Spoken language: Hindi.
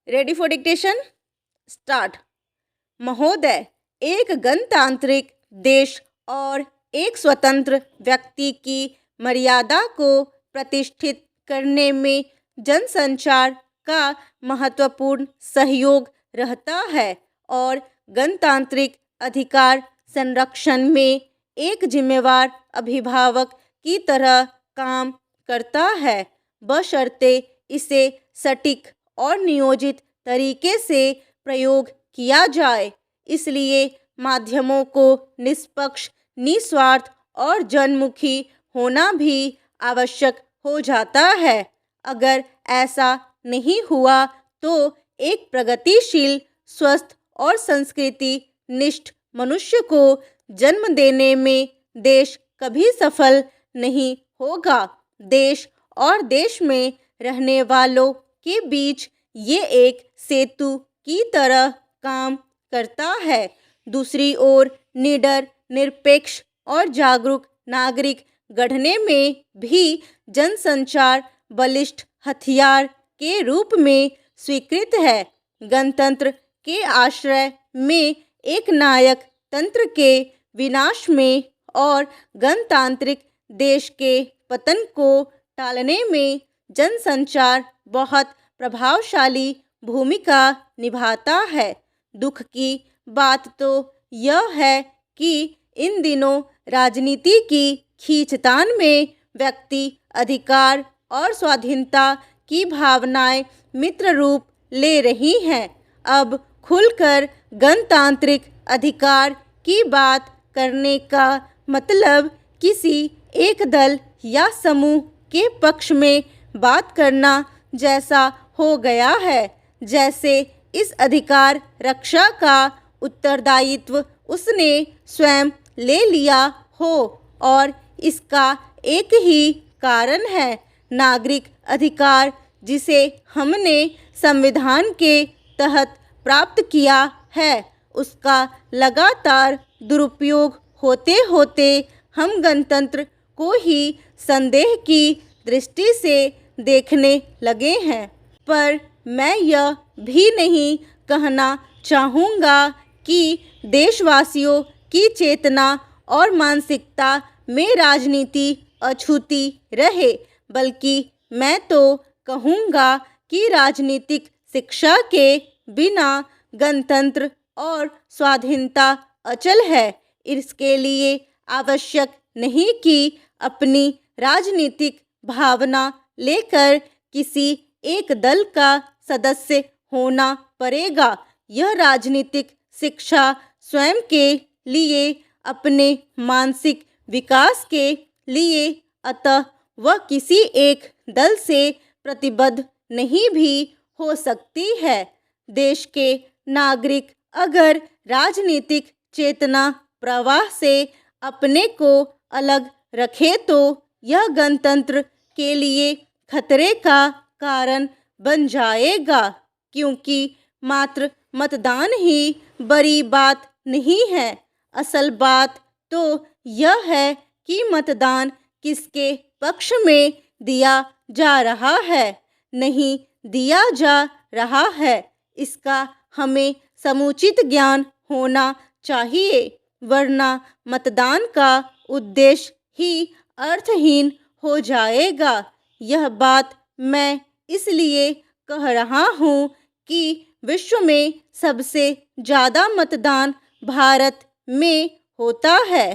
Ready for dictation? स्टार्ट। महोदय, एक गणतांत्रिक देश और एक स्वतंत्र व्यक्ति की मर्यादा को प्रतिष्ठित करने में जनसंचार का महत्वपूर्ण सहयोग रहता है और गणतांत्रिक अधिकार संरक्षण में एक जिम्मेवार अभिभावक की तरह काम करता है, बशर्ते इसे सटीक और नियोजित तरीके से प्रयोग किया जाए। इसलिए माध्यमों को निष्पक्ष, निस्वार्थ और जनमुखी होना भी आवश्यक हो जाता है। अगर ऐसा नहीं हुआ तो एक प्रगतिशील, स्वस्थ और संस्कृति निष्ठ मनुष्य को जन्म देने में देश कभी सफल नहीं होगा। देश और देश में रहने वालों के बीच ये एक सेतु की तरह काम करता है। दूसरी ओर निडर, निरपेक्ष और जागरूक नागरिक गढ़ने में भी जनसंचार बलिष्ठ हथियार के रूप में स्वीकृत है। गणतंत्र के आश्रय में एक नायक तंत्र के विनाश में और गणतांत्रिक देश के पतन को टालने में जनसंचार बहुत प्रभावशाली भूमिका निभाता है। दुख की बात तो यह है कि इन दिनों राजनीति की खींचतान में व्यक्ति अधिकार और स्वाधीनता की भावनाएं मित्र रूप ले रही हैं। अब खुलकर गणतांत्रिक अधिकार की बात करने का मतलब किसी एक दल या समूह के पक्ष में बात करना जैसा हो गया है, जैसे इस अधिकार रक्षा का उत्तरदायित्व उसने स्वयं ले लिया हो। और इसका एक ही कारण है, नागरिक अधिकार जिसे हमने संविधान के तहत प्राप्त किया है, उसका लगातार दुरुपयोग होते होते हम गणतंत्र को ही संदेह की दृष्टि से देखने लगे हैं। पर मैं यह भी नहीं कहना चाहूँगा कि देशवासियों की चेतना और मानसिकता में राजनीति अछूती रहे, बल्कि मैं तो कहूँगा कि राजनीतिक शिक्षा के बिना गणतंत्र और स्वाधीनता अचल है। इसके लिए आवश्यक नहीं कि अपनी राजनीतिक भावना लेकर किसी एक दल का सदस्य होना पड़ेगा। यह राजनीतिक शिक्षा स्वयं के लिए, अपने मानसिक विकास के लिए, अतः वह किसी एक दल से प्रतिबद्ध नहीं भी हो सकती है। देश के नागरिक अगर राजनीतिक चेतना प्रवाह से अपने को अलग रखे तो यह गणतंत्र के लिए खतरे का कारण बन जाएगा, क्योंकि मात्र मतदान ही बड़ी बात नहीं है। असल बात तो यह है कि मतदान किसके पक्ष में दिया जा रहा है, नहीं दिया जा रहा है, इसका हमें समुचित ज्ञान होना चाहिए, वरना मतदान का उद्देश्य ही अर्थहीन हो जाएगा। यह बात मैं इसलिए कह रहा हूँ कि विश्व में सबसे ज़्यादा मतदान भारत में होता है।